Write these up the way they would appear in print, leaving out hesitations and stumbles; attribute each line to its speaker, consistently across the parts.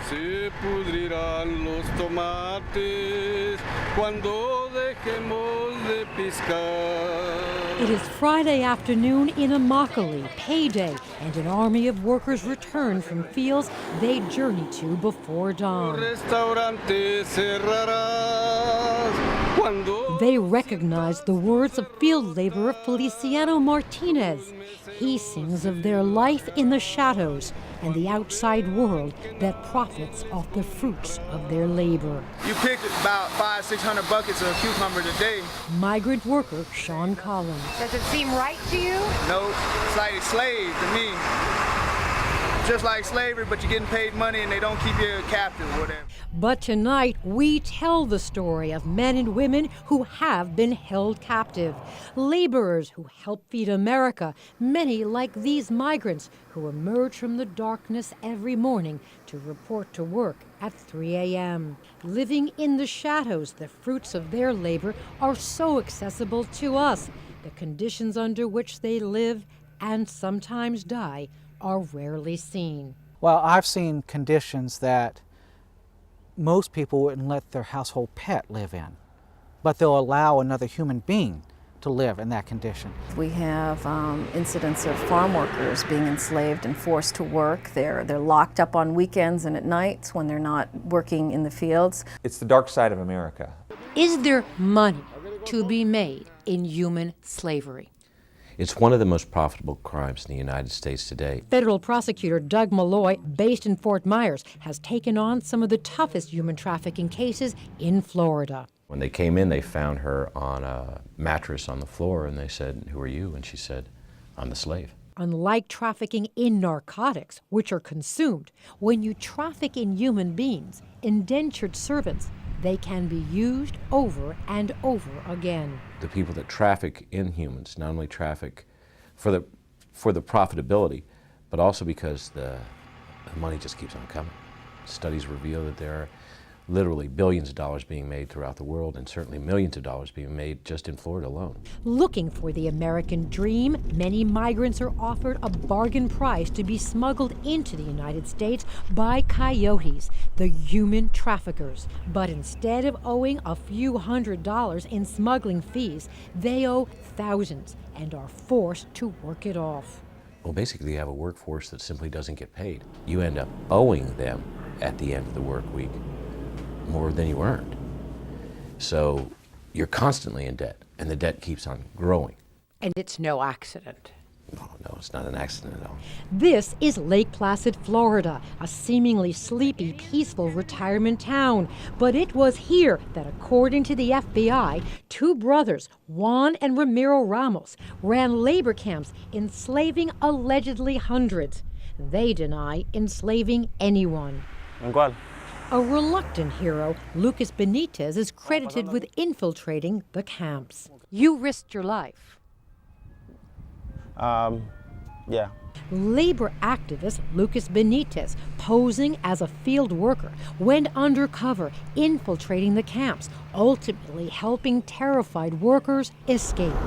Speaker 1: Se pudrirán los tomates cuando dejemos de piscar.
Speaker 2: It is Friday afternoon in Immokalee, payday, and an army of workers return from fields they journeyed to before dawn.
Speaker 1: Restaurante cerrarás cuando
Speaker 2: They recognize the words of field laborer Feliciano Martinez. He sings of their life in the shadows and the outside world that profits off the fruits of their labor.
Speaker 3: You pick about 500-600 buckets of cucumbers a day.
Speaker 2: Migrant worker Sean Collins.
Speaker 4: Does it seem right to you?
Speaker 3: No, it's like a slave to me. Just like slavery, but you're getting paid money and they don't keep you captive or whatever.
Speaker 2: But tonight, we tell the story of men and women who have been held captive. Laborers who help feed America, many like these migrants who emerge from the darkness every morning to report to work at 3 a.m. Living in the shadows, the fruits of their labor are so accessible to us. The conditions under which they live and sometimes die are rarely seen.
Speaker 5: Well, I've seen conditions that most people wouldn't let their household pet live in, but they'll allow another human being to live in that condition.
Speaker 6: We have incidents of farm workers being enslaved and forced to work. They're locked up on weekends and at nights when they're not working in the fields.
Speaker 7: It's the dark side of America.
Speaker 2: Is there money to be made in human slavery?
Speaker 8: It's one of the most profitable crimes in the United States today.
Speaker 2: Federal prosecutor Doug Malloy, based in Fort Myers, has taken on some of the toughest human trafficking cases in Florida.
Speaker 8: When they came in, they found her on a mattress on the floor, and they said, "Who are you?" And she said, "I'm the slave."
Speaker 2: Unlike trafficking in narcotics, which are consumed, when you traffic in human beings, indentured servants, they can be used over and over again.
Speaker 8: The people that traffic in humans not only traffic for the profitability, but also because the money just keeps on coming. Studies reveal that there are literally billions of dollars being made throughout the world, and certainly millions of dollars being made just in Florida alone.
Speaker 2: Looking for the American dream, many migrants are offered a bargain price to be smuggled into the United States by coyotes, the human traffickers. But instead of owing a few $100s in smuggling fees, they owe thousands and are forced to work it off.
Speaker 8: Well, basically, you have a workforce that simply doesn't get paid. You end up owing them at the end of the work week more than you earned. So you're constantly in debt, and the debt keeps on growing.
Speaker 4: And it's no accident.
Speaker 8: No, it's not an accident at all.
Speaker 2: This is Lake Placid, Florida, a seemingly sleepy, peaceful retirement town. But it was here that, according to the FBI, two brothers, Juan and Ramiro Ramos, ran labor camps enslaving allegedly hundreds. They deny enslaving anyone.
Speaker 3: ¿En cuál?
Speaker 2: A reluctant hero, Lucas Benitez, is credited with infiltrating the camps.
Speaker 4: You risked your life.
Speaker 3: Yeah.
Speaker 2: Labor activist Lucas Benitez, posing as a field worker, went undercover, infiltrating the camps, ultimately helping terrified workers escape.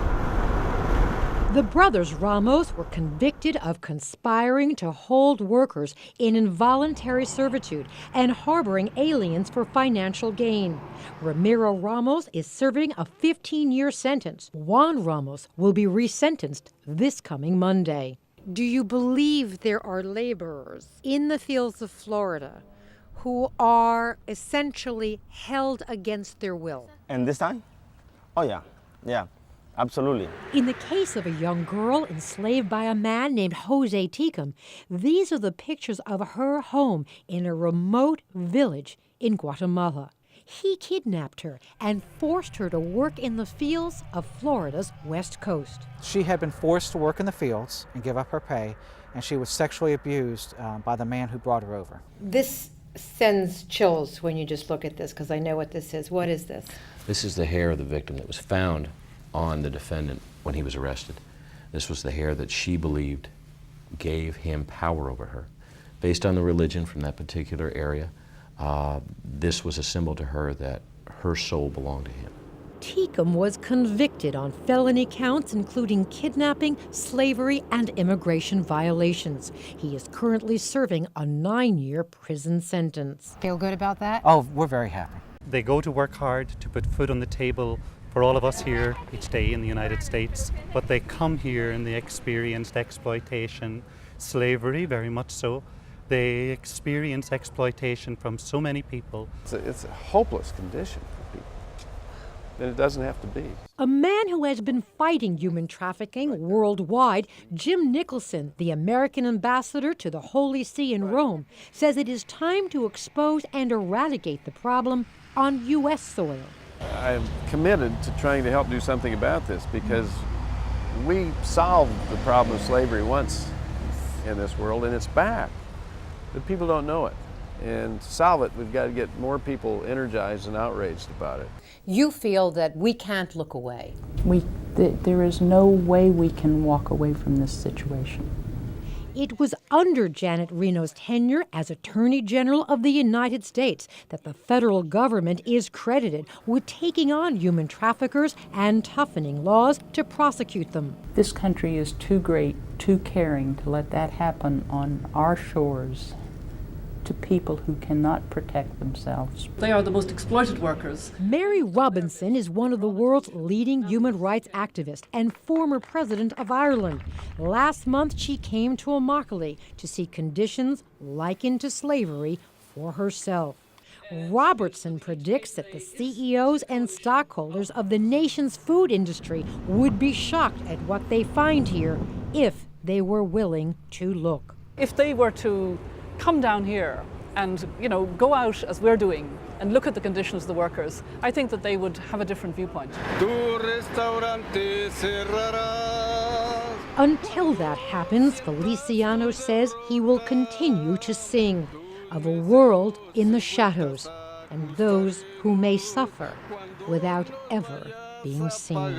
Speaker 2: The brothers Ramos were convicted of conspiring to hold workers in involuntary servitude and harboring aliens for financial gain. Ramiro Ramos is serving a 15-year sentence. Juan Ramos will be resentenced this coming Monday.
Speaker 4: Do you believe there are laborers in the fields of Florida who are essentially held against their will?
Speaker 9: And this time? Oh, yeah. Yeah. Absolutely.
Speaker 2: In the case of a young girl enslaved by a man named Jose Ticum, these are the pictures of her home in a remote village in Guatemala. He kidnapped her and forced her to work in the fields of Florida's west coast.
Speaker 5: She had been forced to work in the fields and give up her pay, and she was sexually abused by the man who brought her over.
Speaker 4: This sends chills when you just look at this, because I know what this is. What is this?
Speaker 8: This is the hair of the victim that was found on the defendant when he was arrested. This was the hair that she believed gave him power over her. Based on the religion from that particular area, this was a symbol to her that her soul belonged to him.
Speaker 2: Tecum was convicted on felony counts including kidnapping, slavery, and immigration violations. He is currently serving a 9-year prison sentence.
Speaker 4: Feel good about that?
Speaker 5: Oh, we're very happy.
Speaker 10: They go to work hard to put food on the table for all of us here each day in the United States, but they come here and they experienced exploitation, slavery, very much so. They experience exploitation from so many people.
Speaker 11: It's a hopeless condition for people, and it doesn't have to be.
Speaker 2: A man who has been fighting human trafficking worldwide, Jim Nicholson, the American ambassador to the Holy See in Rome, says it is time to expose and eradicate the problem on U.S. soil.
Speaker 11: I'm committed to trying to help do something about this because we solved the problem of slavery once in this world, and it's back. But people don't know it. And to solve it, we've got to get more people energized and outraged about it.
Speaker 4: You feel that we can't look away.
Speaker 12: There is no way we can walk away from this situation.
Speaker 2: It was under Janet Reno's tenure as Attorney General of the United States that the federal government is credited with taking on human traffickers and toughening laws to prosecute them.
Speaker 12: This country is too great, too caring to let that happen on our shores to people who cannot protect themselves.
Speaker 13: They are the most exploited workers.
Speaker 2: Mary Robinson is one of the world's leading human rights activists and former president of Ireland. Last month, she came to Immokalee to see conditions likened to slavery for herself. Robertson predicts that the CEOs and stockholders of the nation's food industry would be shocked at what they find here if they were willing to look.
Speaker 13: If they were to come down here and, go out as we're doing and look at the conditions of the workers, I think that they would have a different viewpoint.
Speaker 2: Until that happens, Feliciano says he will continue to sing of a world in the shadows and those who may suffer without ever being seen.